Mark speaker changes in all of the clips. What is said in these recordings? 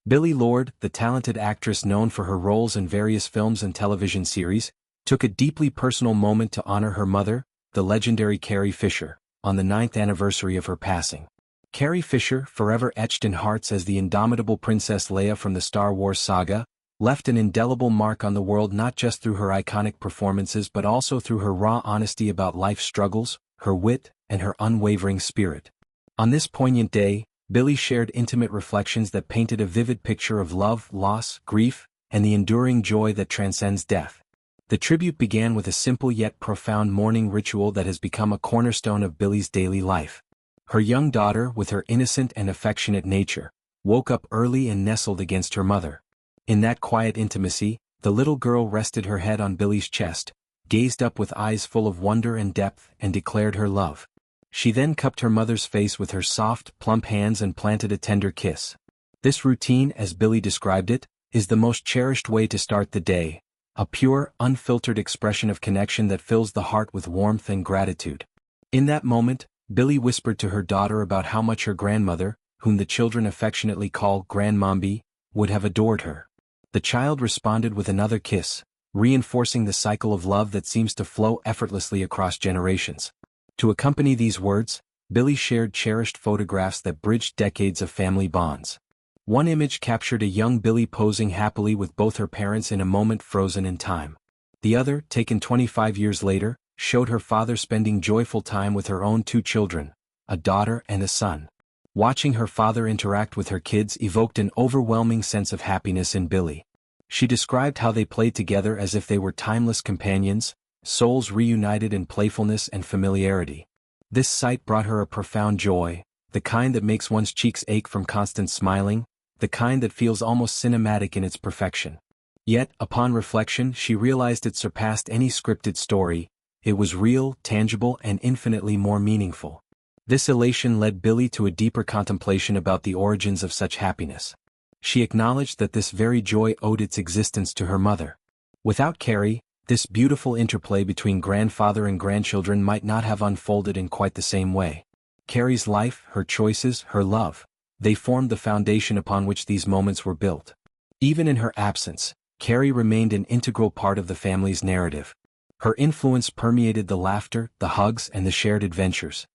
Speaker 1: Billie Lourd, the talented actress known for her roles in various films and television series, took a deeply personal moment to honor her mother, the legendary Carrie Fisher, on the 9th anniversary of her passing. Carrie Fisher, forever etched in hearts as the indomitable Princess Leia from the Star Wars saga, left an indelible mark on the world not just through her iconic performances but also through her raw honesty about life's struggles, her wit, and her unwavering spirit. On this poignant day, Billie shared intimate reflections that painted a vivid picture of love, loss, grief, and the enduring joy that transcends death. The tribute began with a simple yet profound mourning ritual that has become a cornerstone of Billie's daily life. Her young daughter, with her innocent and affectionate nature, woke up early and nestled against her mother. In that quiet intimacy, the little girl rested her head on Billie's chest, gazed up with eyes full of wonder and depth, and declared her love. She then cupped her mother's face with her soft, plump hands and planted a tender kiss. This routine, as Billie described it, is the most cherished way to start the day, a pure, unfiltered expression of connection that fills the heart with warmth and gratitude. In that moment, Billie whispered to her daughter about how much her grandmother, whom the children affectionately call Grandmommy, would have adored her. The child responded with another kiss, reinforcing the cycle of love that seems to flow effortlessly across generations. To accompany these words, Billie shared cherished photographs that bridged decades of family bonds. One image captured a young Billie posing happily with both her parents in a moment frozen in time. The other, taken 25 years later, showed her father spending joyful time with her own 2 children, a daughter and a son. Watching her father interact with her kids evoked an overwhelming sense of happiness in Billie. She described how they played together as if they were timeless companions, souls reunited in playfulness and familiarity. This sight brought her a profound joy, the kind that makes one's cheeks ache from constant smiling, the kind that feels almost cinematic in its perfection. Yet, upon reflection, she realized it surpassed any scripted story. It was real, tangible, and infinitely more meaningful. This elation led Billie to a deeper contemplation about the origins of such happiness. She acknowledged that this very joy owed its existence to her mother. Without Carrie, this beautiful interplay between grandfather and grandchildren might not have unfolded in quite the same way. Carrie's life, her choices, her love, they formed the foundation upon which these moments were built. Even in her absence, Carrie remained an integral part of the family's narrative. Her influence permeated the laughter, the hugs, and the shared adventures.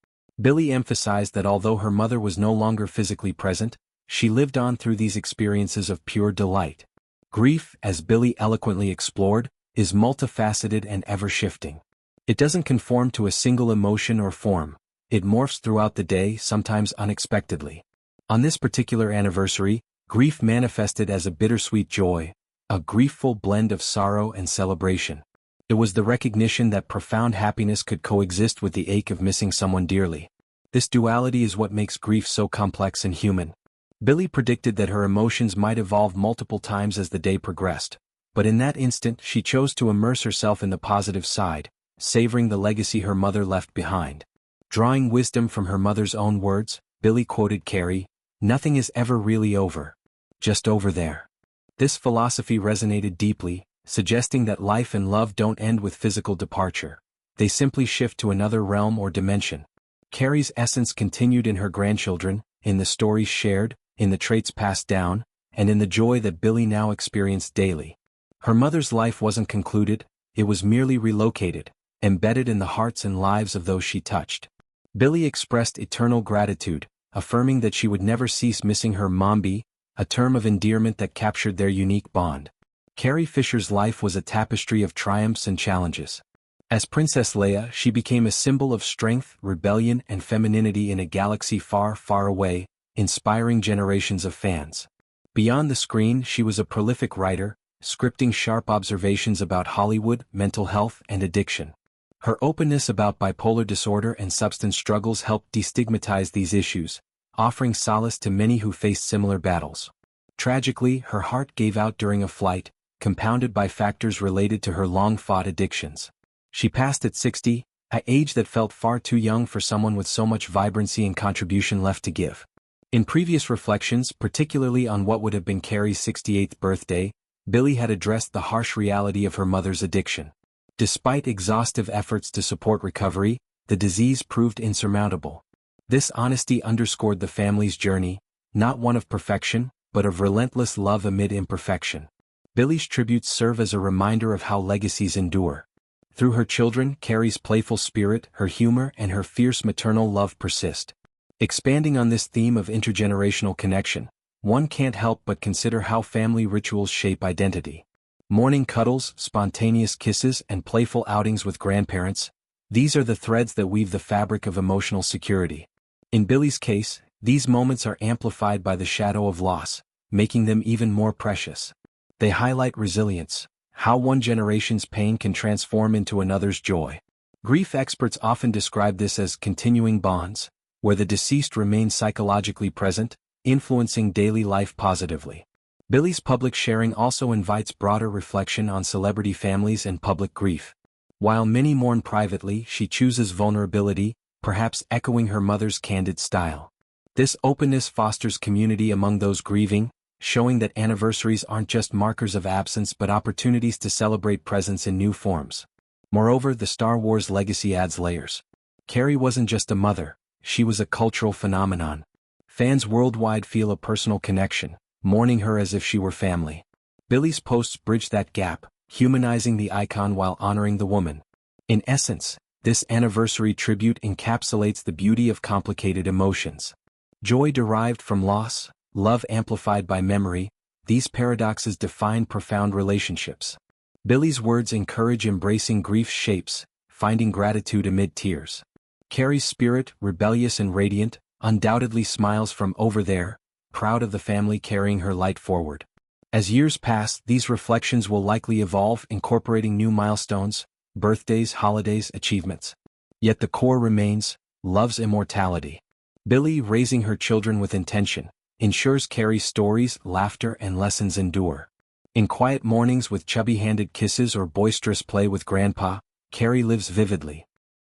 Speaker 1: Billie emphasized that although her mother was no longer physically present, she lived on through these experiences of pure delight. Grief, as Billie eloquently explored, is multifaceted and ever-shifting. It doesn't conform to a single emotion or form. It morphs throughout the day, sometimes unexpectedly. On this particular anniversary, grief manifested as a bittersweet joy, a griefful blend of sorrow and celebration. It was the recognition that profound happiness could coexist with the ache of missing someone dearly. This duality is what makes grief so complex and human. Billie predicted that her emotions might evolve multiple times as the day progressed, but in that instant she chose to immerse herself in the positive side, savoring the legacy her mother left behind. Drawing wisdom from her mother's own words, Billie quoted Carrie, "Nothing is ever really over. Just over there." This philosophy resonated deeply, suggesting that life and love don't end with physical departure. They simply shift to another realm or dimension. Carrie's essence continued in her grandchildren, in the stories shared, in the traits passed down, and in the joy that Billie now experienced daily. Her mother's life wasn't concluded, it was merely relocated, embedded in the hearts and lives of those she touched. Billie expressed eternal gratitude, affirming that she would never cease missing her mombi, a term of endearment that captured their unique bond. Carrie Fisher's life was a tapestry of triumphs and challenges. As Princess Leia, she became a symbol of strength, rebellion, and femininity in a galaxy far, far away, inspiring generations of fans. Beyond the screen, she was a prolific writer, scripting sharp observations about Hollywood, mental health, and addiction. Her openness about bipolar disorder and substance struggles helped destigmatize these issues, offering solace to many who faced similar battles. Tragically, her heart gave out during a flight, compounded by factors related to her long-fought addictions. She passed at 60, an age that felt far too young for someone with so much vibrancy and contribution left to give. In previous reflections, particularly on what would have been Carrie's 68th birthday, Billie had addressed the harsh reality of her mother's addiction. Despite exhaustive efforts to support recovery, the disease proved insurmountable. This honesty underscored the family's journey, not one of perfection, but of relentless love amid imperfection. Billie's tributes serve as a reminder of how legacies endure. Through her children, Carrie's playful spirit, her humor, and her fierce maternal love persist. Expanding on this theme of intergenerational connection, one can't help but consider how family rituals shape identity. Morning cuddles, spontaneous kisses, and playful outings with grandparents, these are the threads that weave the fabric of emotional security. In Billie's case, these moments are amplified by the shadow of loss, making them even more precious. They highlight resilience, how one generation's pain can transform into another's joy. Grief experts often describe this as continuing bonds, where the deceased remains psychologically present, influencing daily life positively. Billie's public sharing also invites broader reflection on celebrity families and public grief. While many mourn privately, she chooses vulnerability, perhaps echoing her mother's candid style. This openness fosters community among those grieving, showing that anniversaries aren't just markers of absence but opportunities to celebrate presence in new forms. Moreover, the Star Wars legacy adds layers. Carrie wasn't just a mother, she was a cultural phenomenon. Fans worldwide feel a personal connection, mourning her as if she were family. Billie's posts bridge that gap, humanizing the icon while honoring the woman. In essence, this anniversary tribute encapsulates the beauty of complicated emotions. Joy derived from loss, love amplified by memory, these paradoxes define profound relationships. Billie's words encourage embracing grief's shapes, finding gratitude amid tears. Carrie's spirit, rebellious and radiant, undoubtedly smiles from over there, proud of the family carrying her light forward. As years pass, these reflections will likely evolve, incorporating new milestones, birthdays, holidays, achievements. Yet the core remains, love's immortality. Billie, raising her children with intention, ensures Carrie's stories, laughter, and lessons endure. In quiet mornings with chubby-handed kisses or boisterous play with Grandpa, Carrie lives vividly,